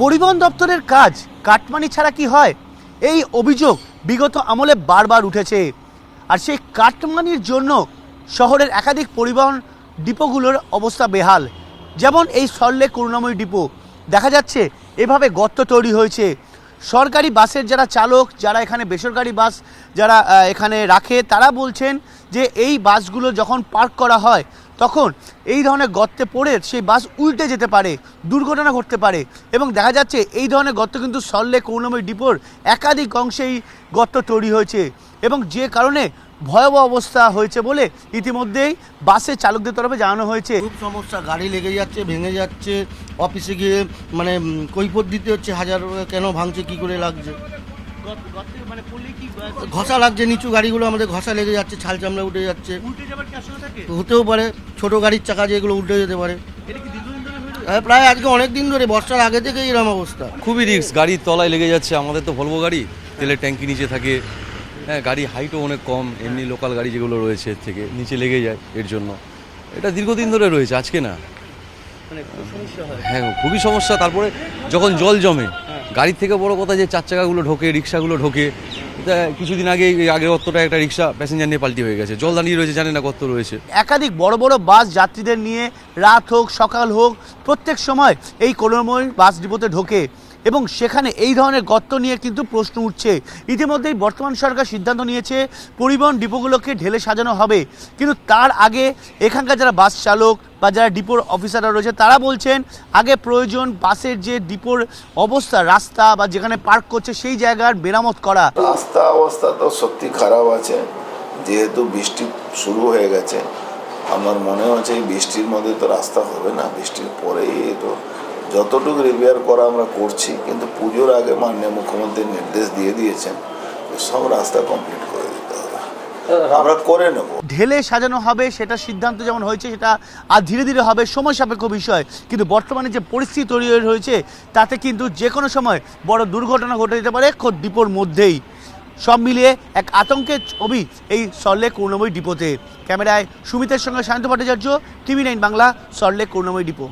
পরিবহন দপ্তরের কাজ কাটমানি ছাড়া কি হয়, এই অভিযোগ বিগত আমলে বারবার উঠেছে। আর সেই কাটমানির জন্য শহরের একাধিক পরিবহন ডিপোগুলোর অবস্থা বেহাল। যেমন এই সল্টলেক করুণাময়ী ডিপো দেখা যাচ্ছে এভাবে গর্ত তৈরি হয়েছে। সরকারি বাসের যারা চালক, যারা এখানে বেসরকারি বাস যারা এখানে রাখে, তারা বলছেন যে এই বাসগুলো যখন পার্ক করা হয় তখন এই ধরনের গর্তে পড়ে সেই বাস উল্টে যেতে পারে, দুর্ঘটনা ঘটতে পারে। এবং দেখা যাচ্ছে এই ধরনের গর্ত কিন্তু সল্টলেক করুণাময়ী ডিপোর একাধিক অংশেই গর্ত তৈরি হয়েছে এবং যে কারণে ভয়াবহ অবস্থা হয়েছে বলে ইতিমধ্যেই বাসের চালকদের তরফে জানানো হয়েছে। খুব সমস্যা, গাড়ি লেগে যাচ্ছে, ভেঙে যাচ্ছে, অফিসে গিয়ে মানে কৈফত দিতে হচ্ছে, হাজার কেন ভাঙছে, কি করে লাগছে, ঘষা লাগছে, নিচু গাড়িগুলো আমাদের ঘষা লেগে যাচ্ছে, ছাল চামড়া উঠে যাচ্ছে, হতেও পারে ছোট গাড়ির চাকা যেগুলো উল্টে যেতে পারে। হ্যাঁ, প্রায় আজকে অনেক দিন ধরে, বর্ষার আগে থেকে এরকম অবস্থা। খুবই রিস্ক, গাড়ির তলায় লেগে যাচ্ছে। আমাদের তো ভলভো গাড়ি, তেলের ট্যাঙ্কি নিচে থাকে, হ্যাঁ, গাড়ি হাইটও অনেক কম, এমনি লোকাল গাড়ি যেগুলো রয়েছে এর থেকে নিচে লেগে যায়। এর জন্য এটা দীর্ঘদিন ধরে রয়েছে, আজকে না। হ্যাঁ, খুবই সমস্যা। তারপরে যখন জল জমে, গাড়ির থেকে বড় কথা যে চার চাকাগুলো ঢোকে, রিক্সাগুলো ঢোকে। এটা কিছুদিন আগে আগের গর্তটা একটা রিক্সা প্যাসেঞ্জার নিয়ে পাল্টি হয়ে গেছে, জল দাঁড়িয়ে রয়েছে, জানি না গর্ত রয়েছে। একাধিক বড় বড় বাস যাত্রীদের নিয়ে রাত হোক সকাল হোক প্রত্যেক সময় এই করুণাময়ী বাস ডিপোতে ঢোকে এবং সেখানে এই ধরনের গর্ত নিয়ে কিন্তু প্রশ্ন উঠছে। ইতিমধ্যেই বর্তমান সরকার সিদ্ধান্ত নিয়েছে পরিবহন ডিপোগুলোকে ঢেলে সাজানো হবে, কিন্তু তার আগে এখানকার যারা বাস চালক বা যারা ডিপোর অফিসাররা রয়েছে তারা বলছেন আগে প্রয়োজন বাসের যে ডিপোর অবস্থা, রাস্তা বা যেখানে পার্ক করছে সেই জায়গার মেরামত করা। রাস্তা অবস্থা তো সত্যি খারাপ আছে, যেহেতু বৃষ্টি শুরু হয়ে গেছে। আমার মনে হচ্ছে এই বৃষ্টির মধ্যে তো রাস্তা হবে না, বৃষ্টির পরেই তো যতটুকু রিপেয়ার করা আমরা করছি, কিন্তু পুজোর আগে মাননীয় মুখ্যমন্ত্রী নির্দেশ দিয়ে দিয়েছেন সব রাস্তা কমপ্লিট করে দিতে হবে, আমরা করে নেব। ঢেলে সাজানো হবে সেটা সিদ্ধান্ত যেমন হয়েছে, সেটা আর ধীরে ধীরে হবে, সময় সাপেক্ষ বিষয়। কিন্তু বর্তমানে যে পরিস্থিতি তৈরি হয়েছে তাতে কিন্তু যে কোনো সময় বড় দুর্ঘটনা ঘটে যেতে পারে খোদ ডিপোর মধ্যেই। সব মিলিয়ে এক আতঙ্কের ছবি এই সল্টলেক করুণাময়ী ডিপোতে। ক্যামেরায় সুমিতের সঙ্গে সায়ন্ত ভট্টাচার্য, TV9 বাংলা, সল্টলেক করুণাময়ী ডিপো।